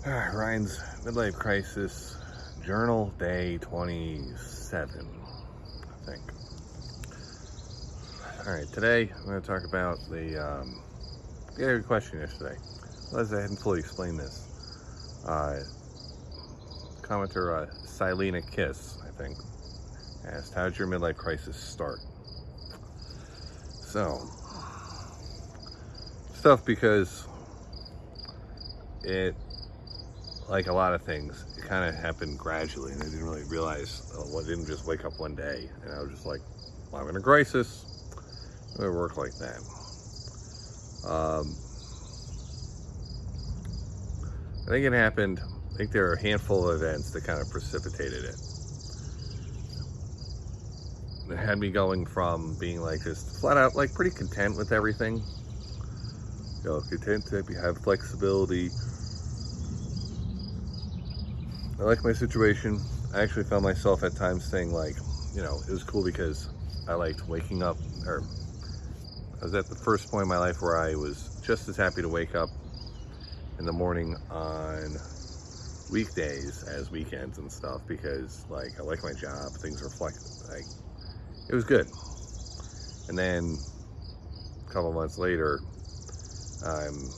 All right, Ryan's midlife crisis journal, day 27, I think. All right, today I'm going to talk about I got a question yesterday. Realized I hadn't fully explained this. Commenter Silena Kiss, I think, asked, "How did your midlife crisis start?" So, stuff because it, like a lot of things, it kind of happened gradually, and I didn't really realize. I didn't just wake up one day, and I was just like, well, "I'm in a crisis." It would work like that. I think it happened. I think there are a handful of events that kind of precipitated it. It had me going from being like this flat out, like pretty content with everything. Content to have flexibility. I like my situation. I actually found myself at times saying, like, it was cool because I liked waking up, or I was at the first point in my life where I was just as happy to wake up in the morning on weekdays as weekends and stuff, because like I like my job, things reflect, like, it was good. And then a couple months later, I'm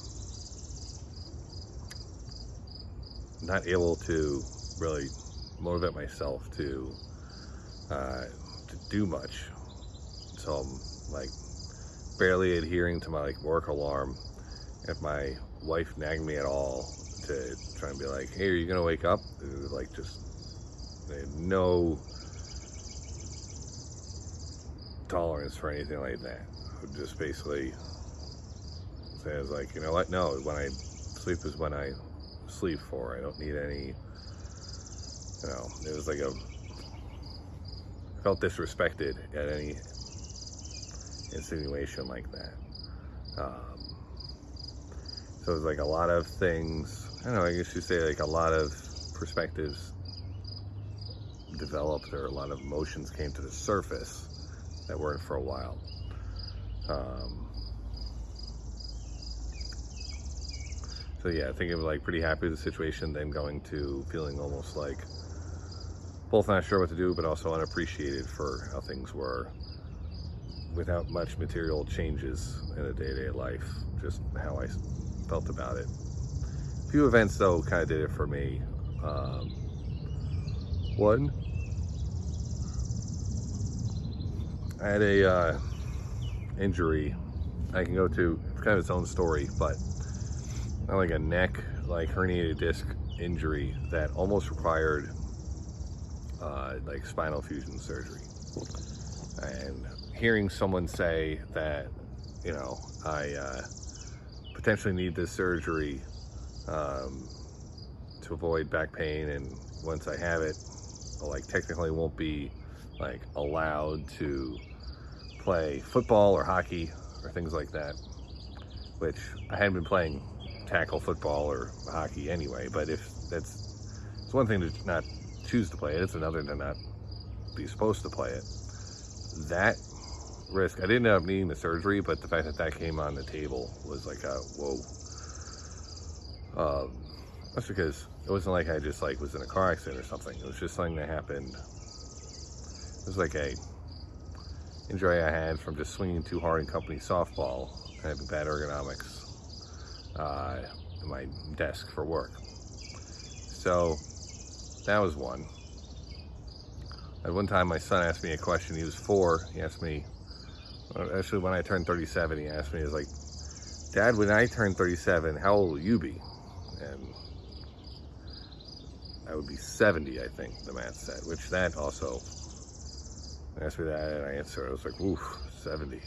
not able to really motivate myself to do much. So I'm like barely adhering to my like work alarm. If my wife nagged me at all to try and be like, "Hey, are you gonna wake up?" It was like just no tolerance for anything like that. I would just basically say, I was like, "You know what? No, when I sleep is when I sleep for. I don't need any." It was like I felt disrespected at any insinuation like that. So it was like a lot of things, I don't know, I guess you say like a lot of perspectives developed, or a lot of emotions came to the surface that weren't for a while. So yeah, I think I was like pretty happy with the situation, then going to feeling almost like both not sure what to do, but also unappreciated for how things were without much material changes in a day-to-day life, just how I felt about it. A few events though kind of did it for me. One, I had a injury. I can go to, it's kind of its own story, but not like a neck, like herniated disc injury that almost required like spinal fusion surgery. And hearing someone say that, I potentially need this surgery to avoid back pain, and once I have it, I like technically won't be like allowed to play football or hockey or things like that, which I hadn't been playing tackle football or hockey anyway. But if it's one thing to not choose to play it, it's another to not be supposed to play it. That risk, I didn't end up needing the surgery, but the fact that that came on the table was like a whoa. That's because it wasn't like I just like was in a car accident or something. It was just something that happened. It was like a injury I had from just swinging too hard in company softball and having bad ergonomics in my desk for work. So that was one. At one time, my son asked me a question. He was 4. He asked me, actually, when I turned 37, he asked me, he was like, "Dad, when I turn 37, how old will you be?" And I would be 70, I think, the math said, which that also, he asked me that, and I answered, I was like, "Oof, 70.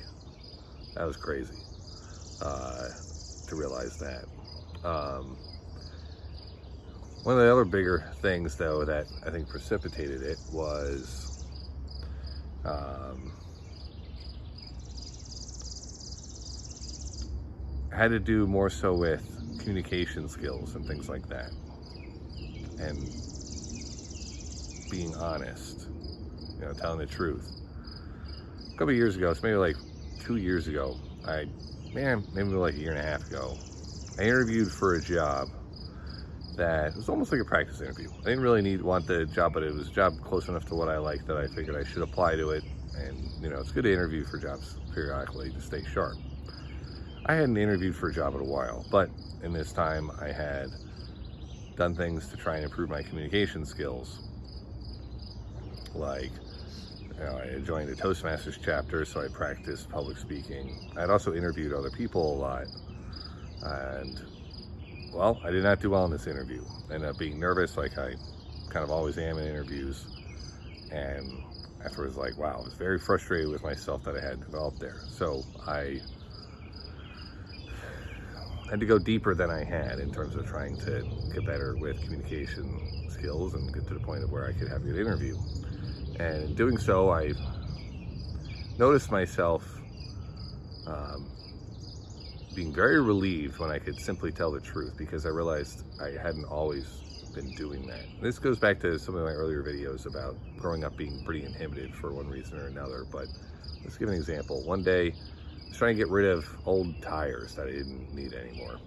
That was crazy to realize that." One of the other bigger things, though, that I think precipitated it was had to do more so with communication skills and things like that, and being honest, telling the truth. A couple of years ago, it's maybe like 2 years ago, maybe like a year and a half ago, I interviewed for a job that it was almost like a practice interview. I didn't really want the job, but it was a job close enough to what I liked that I figured I should apply to it. And, you know, it's good to interview for jobs periodically to stay sharp. I hadn't interviewed for a job in a while, but in this time I had done things to try and improve my communication skills. Like, you know, I joined a Toastmasters chapter, so I practiced public speaking. I'd also interviewed other people a lot. And, well, I did not do well in this interview. I ended up being nervous, like I kind of always am in interviews. And afterwards, like, wow, I was very frustrated with myself that I had developed there. So I had to go deeper than I had in terms of trying to get better with communication skills and get to the point of where I could have a good interview. And in doing so, I noticed myself being very relieved when I could simply tell the truth, because I realized I hadn't always been doing that. This goes back to some of my earlier videos about growing up being pretty inhibited for one reason or another, but let's give an example. One day, I was trying to get rid of old tires that I didn't need anymore.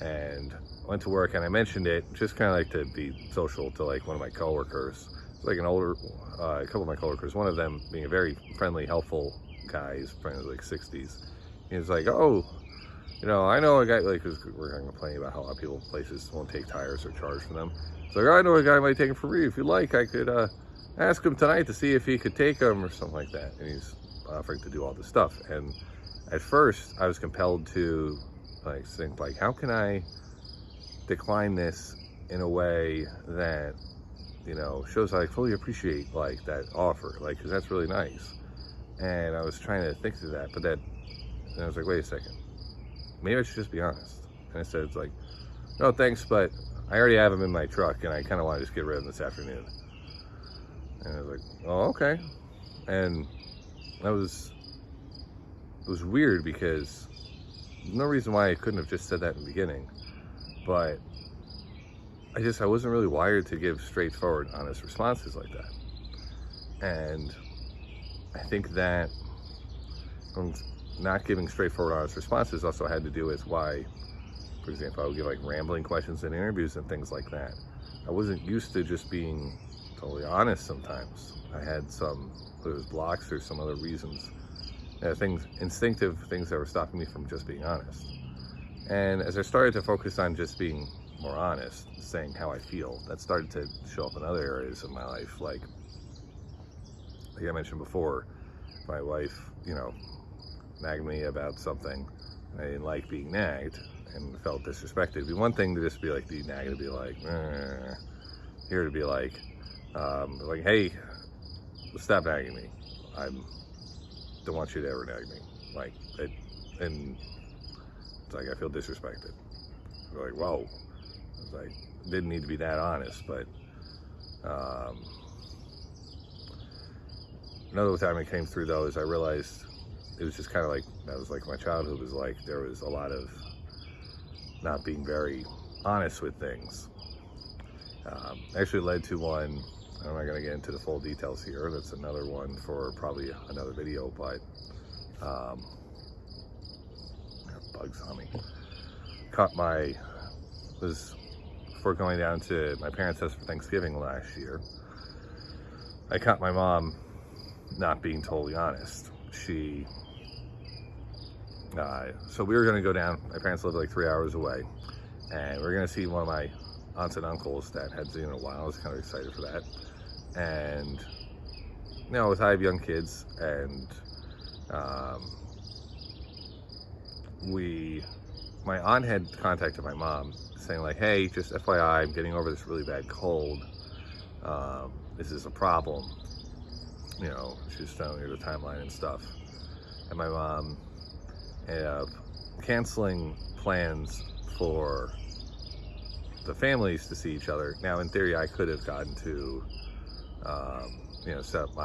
And I went to work and I mentioned it, just kind of like to be social, to like one of my coworkers. It's like an older, a couple of my coworkers, one of them being a very friendly, helpful guy, he's probably like 60s. He was like, oh, you know, I know a guy, like, cause we're kind of complaining about how a lot of people, places won't take tires or charge for them. It's like, I know a guy might take them for free. If you like, I could ask him tonight to see if he could take them or something like that. And he's offering to do all this stuff. And at first I was compelled to like think, like, how can I decline this in a way that, you know, shows I fully appreciate like that offer, like, cause that's really nice. And I was trying to think through that, but then I was like, wait a second, maybe I should just be honest. And I said, it's like, no thanks, but I already have them in my truck and I kind of want to just get rid of them this afternoon. And I was like, oh, okay. And it was weird because no reason why I couldn't have just said that in the beginning, but I wasn't really wired to give straightforward, honest responses like that. And I think that not giving straightforward, honest responses also had to do with why, for example, I would give like rambling questions in interviews and things like that. I wasn't used to just being totally honest sometimes. I had some, whether it was blocks or some other reasons, instinctive things that were stopping me from just being honest. And as I started to focus on just being more honest, saying how I feel, that started to show up in other areas of my life. Like I mentioned before, my wife, you know, nagged me about something. I didn't like being nagged and felt disrespected. It'd be one thing to just be like, be nagged, to be like, here to be like, hey, stop nagging me. I don't want you to ever nag me. Like, and it's like, I feel disrespected. I'm like, whoa. It's like, didn't need to be that honest, but another time it came through though is I realized it was just kind of like, that was like my childhood was like, there was a lot of not being very honest with things. Actually led to one, I'm not going to get into the full details here, that's another one for probably another video, but bugs on me. Before going down to my parents' house for Thanksgiving last year, I caught my mom not being totally honest. So we were going to go down, my parents lived like 3 hours away, and we were going to see one of my aunts and uncles that hadn't seen in a while. I was kind of excited for that. And, you know, I have young kids, and my aunt had contacted my mom saying like, hey, just FYI, I'm getting over this really bad cold. This is a problem. You know, she was telling me the timeline and stuff. And my mom ended up canceling plans for the families to see each other. Now, in theory, I could have gotten to, you know, set up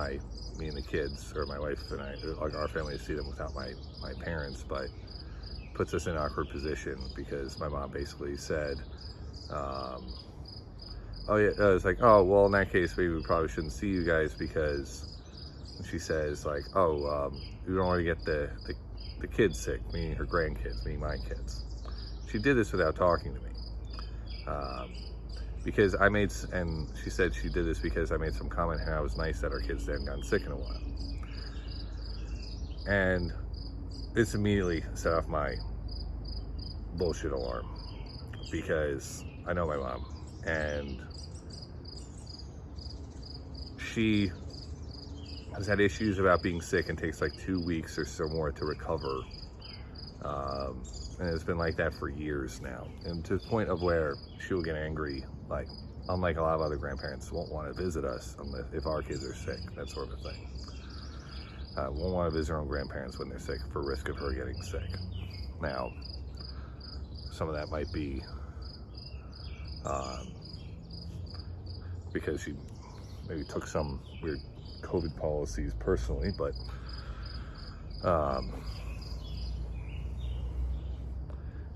me and the kids, or my wife and I, like our family, to see them without my parents, but puts us in an awkward position because my mom basically said, oh yeah, it's like, oh, well, in that case, maybe we probably shouldn't see you guys, because she says like, oh, we don't want to get the kids sick, meaning her grandkids, meaning my kids. She did this without talking to me. Because and she said she did this because I made some comment how it was nice that our kids hadn't gotten sick in a while. And this immediately set off my bullshit alarm, because I know my mom, and she has had issues about being sick and takes like 2 weeks or so more to recover. And it's been like that for years now, and to the point of where she will get angry, like, unlike a lot of other grandparents, won't want to visit us if our kids are sick, that sort of thing. Won't want to visit her own grandparents when they're sick for risk of her getting sick. Now, some of that might be because she maybe took some weird COVID policies personally, but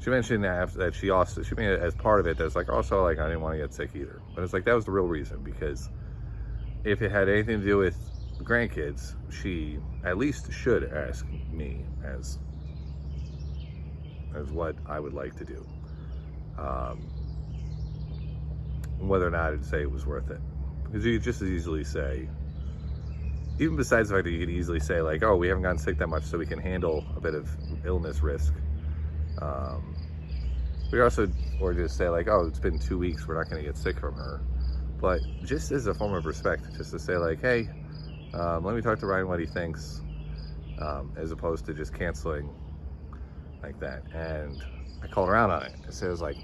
she mentioned that she made it as part of it. That's like, also, like, I didn't want to get sick either. But it's like, that was the real reason, because if it had anything to do with the grandkids, she at least should ask me as what I would like to do. Whether or not I'd say it was worth it. Because you could just as easily say, even besides the fact that you could easily say, like, oh, we haven't gotten sick that much, so we can handle a bit of illness risk. We also, or just say, like, oh, it's been 2 weeks, we're not going to get sick from her. But just as a form of respect, just to say, like, hey, let me talk to Ryan what he thinks, as opposed to just canceling like that. And I called around on it. So it was like,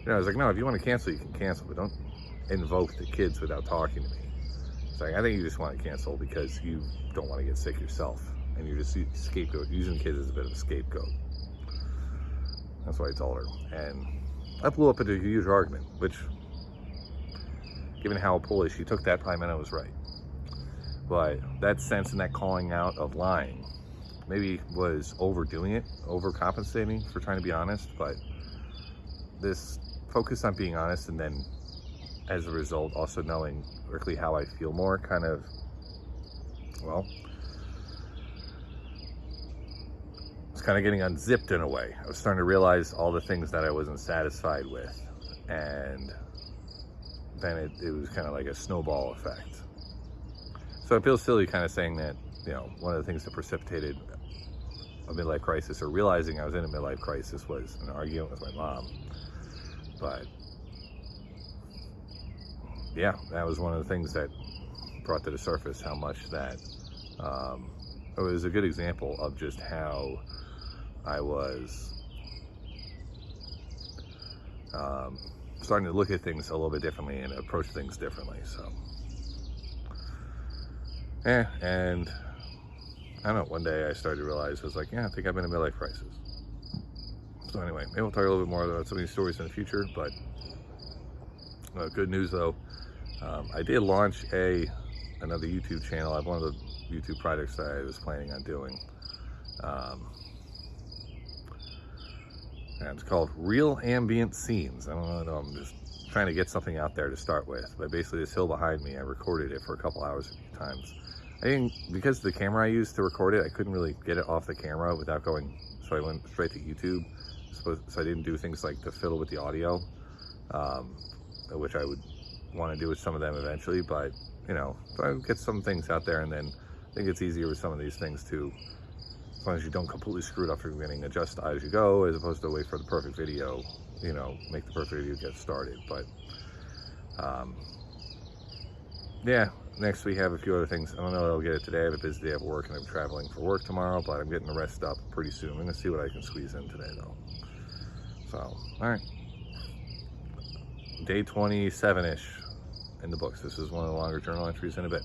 I was like, no, if you want to cancel, you can cancel, but don't invoke the kids without talking to me. It's like, I think you just want to cancel because you don't want to get sick yourself, and you're just using kids as a bit of a scapegoat. That's what I told her. And that blew up into a huge argument, which, given how foolish she took that, probably meant I was right. But that sense and that calling out of lying maybe was overdoing it, overcompensating for trying to be honest. But this focus on being honest, and then as a result also knowing directly how I feel more, kind of, well, it's kind of getting unzipped in a way. I was starting to realize all the things that I wasn't satisfied with, and then it was kind of like a snowball effect. So it feels silly kind of saying that, one of the things that precipitated a midlife crisis, or realizing I was in a midlife crisis, was an argument with my mom. But yeah, that was one of the things that brought to the surface how much that it was a good example of just how I was starting to look at things a little bit differently and approach things differently. So and I don't know, one day I started to realize, I was like, I think I'm in a midlife crisis. So anyway, maybe we'll talk a little bit more about some of these stories in the future. But good news though, I did launch another YouTube channel. I have one of the YouTube projects that I was planning on doing, and it's called Real Ambient Scenes. I don't know, I'm just trying to get something out there to start with. But basically, this hill behind me, I recorded it for a couple hours a few times. Because the camera I used to record it, I couldn't really get it off the camera without going, so I went straight to YouTube. So I didn't do things like to fiddle with the audio, which I would want to do with some of them eventually. But so I would get some things out there, and then I think it's easier with some of these things too, as long as you don't completely screw it up from the beginning, adjust as you go, as opposed to wait for the perfect video, make the perfect video get started. But yeah, next we have a few other things. I don't know that I'll get it today. I have a busy day at work, and I'm traveling for work tomorrow, but I'm getting the rest up pretty soon. I'm going to see what I can squeeze in today though. So, all right. Day 27-ish in the books. This is one of the longer journal entries in a bit.